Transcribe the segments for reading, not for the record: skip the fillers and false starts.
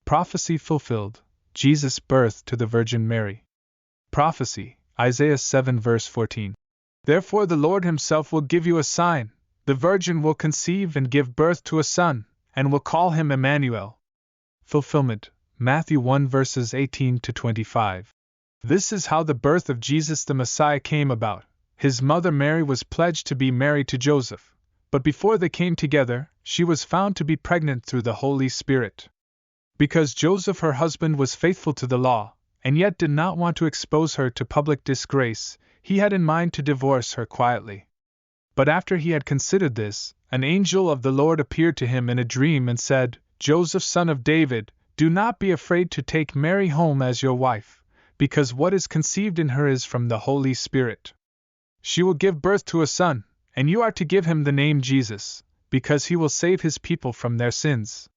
Prophecy fulfilled, Jesus' birth to the Virgin Mary. Prophecy, Isaiah 7 verse 14. Therefore the Lord himself will give you a sign, the virgin will conceive and give birth to a son, and will call him Immanuel. Fulfillment, Matthew 1 verses 18 to 25. This is how the birth of Jesus the Messiah came about. His mother Mary was pledged to be married to Joseph, but before they came together, she was found to be pregnant through the Holy Spirit. Because Joseph, her husband, was faithful to the law, and yet did not want to expose her to public disgrace, he had in mind to divorce her quietly. But after he had considered this, an angel of the Lord appeared to him in a dream and said, Joseph, son of David, do not be afraid to take Mary home as your wife, because what is conceived in her is from the Holy Spirit. She will give birth to a son, and you are to give him the name Jesus, because he will save his people from their sins.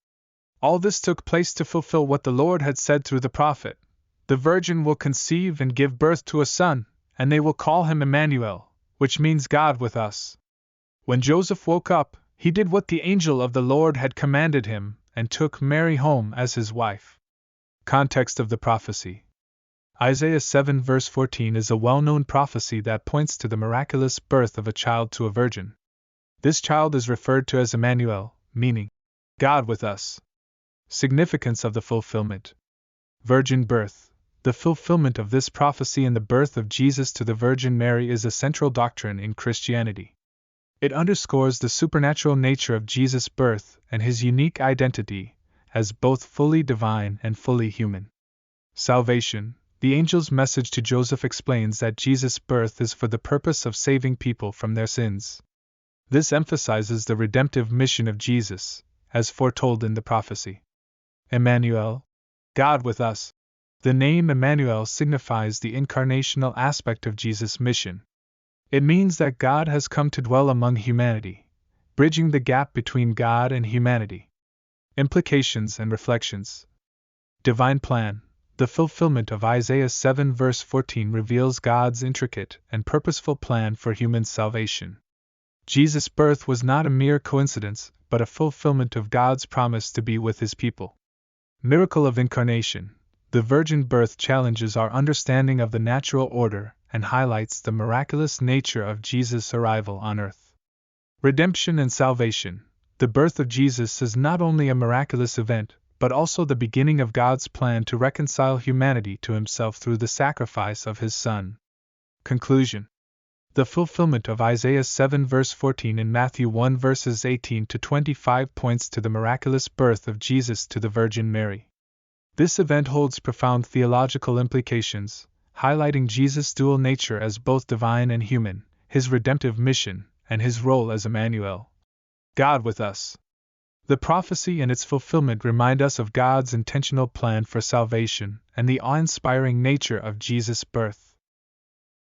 All this took place to fulfill what the Lord had said through the prophet. The virgin will conceive and give birth to a son, and they will call him Immanuel, which means God with us. When Joseph woke up, he did what the angel of the Lord had commanded him, and took Mary home as his wife. Context of the prophecy. Isaiah 7 verse 14 is a well-known prophecy that points to the miraculous birth of a child to a virgin. This child is referred to as Immanuel, meaning God with us. Significance of the fulfillment. Virgin birth. The fulfillment of this prophecy in the birth of Jesus to the Virgin Mary is a central doctrine in Christianity. It underscores the supernatural nature of Jesus' birth and his unique identity as both fully divine and fully human. Salvation. The angel's message to Joseph explains that Jesus' birth is for the purpose of saving people from their sins. This emphasizes the redemptive mission of Jesus, as foretold in the prophecy. Immanuel, God with us. The name Immanuel signifies the incarnational aspect of Jesus' mission. It means that God has come to dwell among humanity, bridging the gap between God and humanity. Implications and reflections. Divine plan. The fulfillment of Isaiah 7 verse 14 reveals God's intricate and purposeful plan for human salvation. Jesus' birth was not a mere coincidence, but a fulfillment of God's promise to be with his people. Miracle of Incarnation. The virgin birth challenges our understanding of the natural order and highlights the miraculous nature of Jesus' arrival on earth. Redemption and salvation. The birth of Jesus is not only a miraculous event, but also the beginning of God's plan to reconcile humanity to himself through the sacrifice of his Son. Conclusion. The fulfillment of Isaiah 7 verse 14 and Matthew 1 verses 18 to 25 points to the miraculous birth of Jesus to the Virgin Mary. This event holds profound theological implications, highlighting Jesus' dual nature as both divine and human, his redemptive mission, and his role as Immanuel, God with us. The prophecy and its fulfillment remind us of God's intentional plan for salvation and the awe-inspiring nature of Jesus' birth.